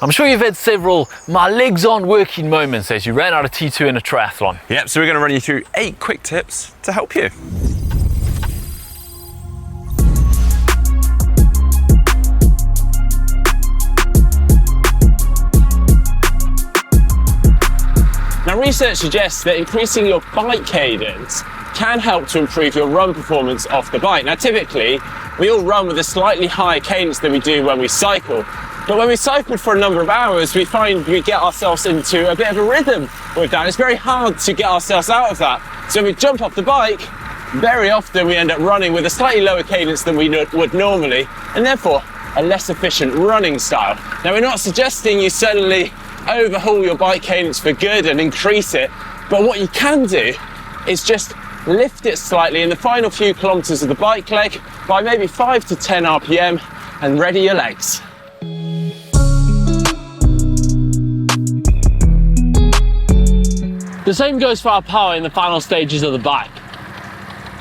I'm sure you've had several "my legs aren't working" moments as you ran out of T2 in a triathlon. Yep, so we're going to run you through 8 quick tips to help you. Now, research suggests that increasing your bike cadence can help to improve your run performance off the bike. Now, typically, we all run with a slightly higher cadence than we do when we cycle. But when we cycled for a number of hours, we find we get ourselves into a bit of a rhythm with that. It's very hard to get ourselves out of that. So when we jump off the bike, very often we end up running with a slightly lower cadence than we would normally, and therefore a less efficient running style. Now, we're not suggesting you suddenly overhaul your bike cadence for good and increase it, but what you can do is just lift it slightly in the final few kilometers of the bike leg by maybe 5 to 10 RPM and ready your legs. The same goes for our power in the final stages of the bike.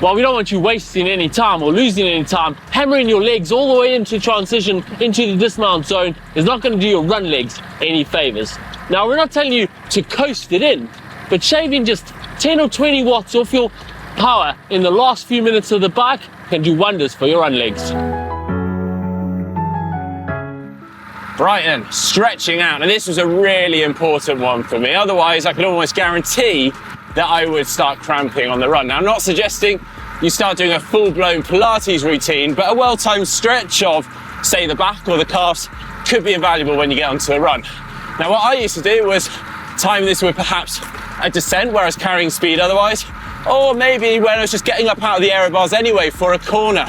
While we don't want you wasting any time or losing any time, hammering your legs all the way into transition into the dismount zone is not going to do your run legs any favors. Now, we're not telling you to coast it in, but shaving just 10 or 20 watts off your power in the last few minutes of the bike can do wonders for your run legs. Right then, stretching out. And this was a really important one for me. Otherwise, I could almost guarantee that I would start cramping on the run. Now, I'm not suggesting you start doing a full-blown Pilates routine, but a well-timed stretch of, say, the back or the calves could be invaluable when you get onto a run. Now, what I used to do was time this with perhaps a descent where I was carrying speed otherwise, or maybe when I was just getting up out of the aero bars anyway for a corner.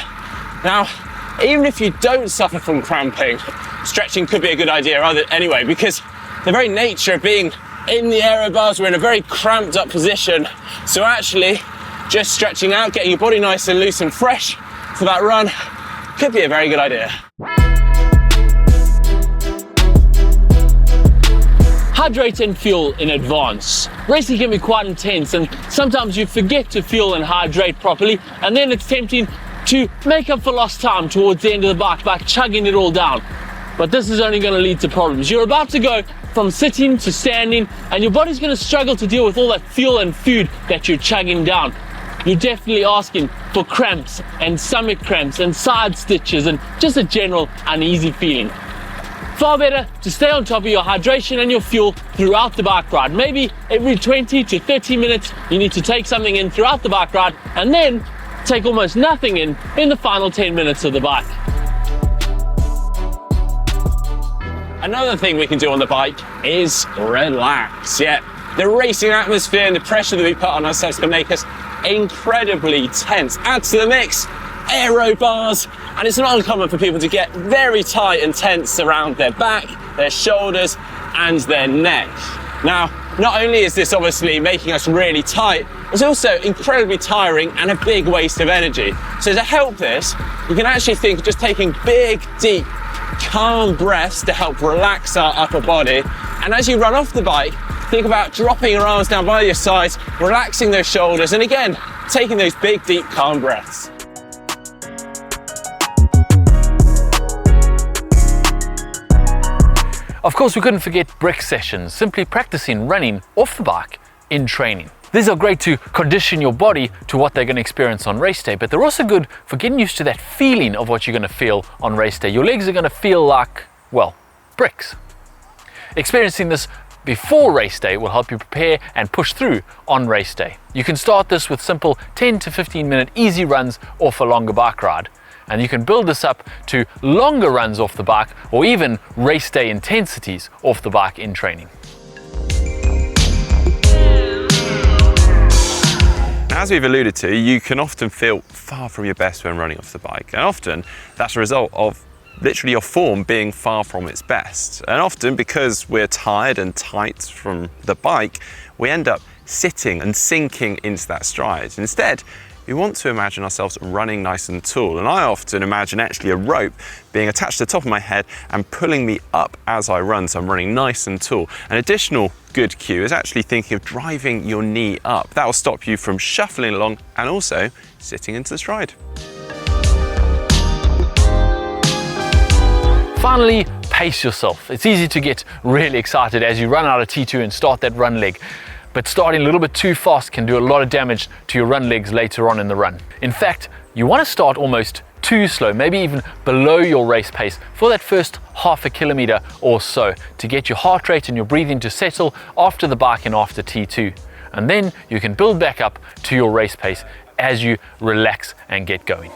Now, even if you don't suffer from cramping, stretching could be a good idea anyway, because the very nature of being in the aero bars, we're in a very cramped up position. So actually, just stretching out, getting your body nice and loose and fresh for that run could be a very good idea. Hydrate and fuel in advance. Racing can be quite intense, and sometimes you forget to fuel and hydrate properly, and then it's tempting to make up for lost time towards the end of the bike by chugging it all down. But this is only going to lead to problems. You're about to go from sitting to standing, and your body's going to struggle to deal with all that fuel and food that you're chugging down. You're definitely asking for cramps and stomach cramps and side stitches and just a general uneasy feeling. Far better to stay on top of your hydration and your fuel throughout the bike ride. Maybe every 20 to 30 minutes you need to take something in throughout the bike ride, and then take almost nothing in the final 10 minutes of the bike. Another thing we can do on the bike is relax. Yeah, the racing atmosphere and the pressure that we put on ourselves can make us incredibly tense. Add to the mix aero bars, and it's not uncommon for people to get very tight and tense around their back, their shoulders, and their neck. Now, not only is this obviously making us really tight, it's also incredibly tiring and a big waste of energy. So to help this, you can actually think of just taking big, deep, calm breaths to help relax our upper body. And as you run off the bike, think about dropping your arms down by your sides, relaxing those shoulders, and again, taking those big, deep, calm breaths. Of course, we couldn't forget brick sessions, simply practicing running off the bike in training. These are great to condition your body to what they're going to experience on race day, but they're also good for getting used to that feeling of what you're going to feel on race day. Your legs are going to feel like, well, bricks. Experiencing this before race day will help you prepare and push through on race day. You can start this with simple 10 to 15 minute easy runs off a longer bike ride. And you can build this up to longer runs off the bike or even race day intensities off the bike in training. As we've alluded to, you can often feel far from your best when running off the bike. And often that's a result of literally your form being far from its best. And often because we're tired and tight from the bike, we end up sitting and sinking into that stride. Instead, we want to imagine ourselves running nice and tall, and I often imagine actually a rope being attached to the top of my head and pulling me up as I run, so I'm running nice and tall. An additional good cue is actually thinking of driving your knee up. That will stop you from shuffling along and also sitting into the stride. Finally, pace yourself. It's easy to get really excited as you run out of T2 and start that run leg. But starting a little bit too fast can do a lot of damage to your run legs later on in the run. In fact, you want to start almost too slow, maybe even below your race pace for that first half a kilometer or so to get your heart rate and your breathing to settle after the bike and after T2. And then you can build back up to your race pace as you relax and get going.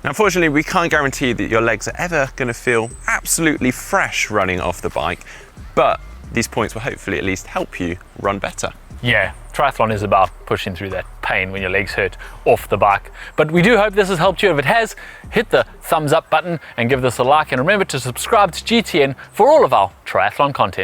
Now, unfortunately, we can't guarantee that your legs are ever going to feel absolutely fresh running off the bike, but these points will hopefully at least help you run better. Yeah, triathlon is about pushing through that pain when your legs hurt off the bike. But we do hope this has helped you. If it has, hit the thumbs up button and give this a like. And remember to subscribe to GTN for all of our triathlon content.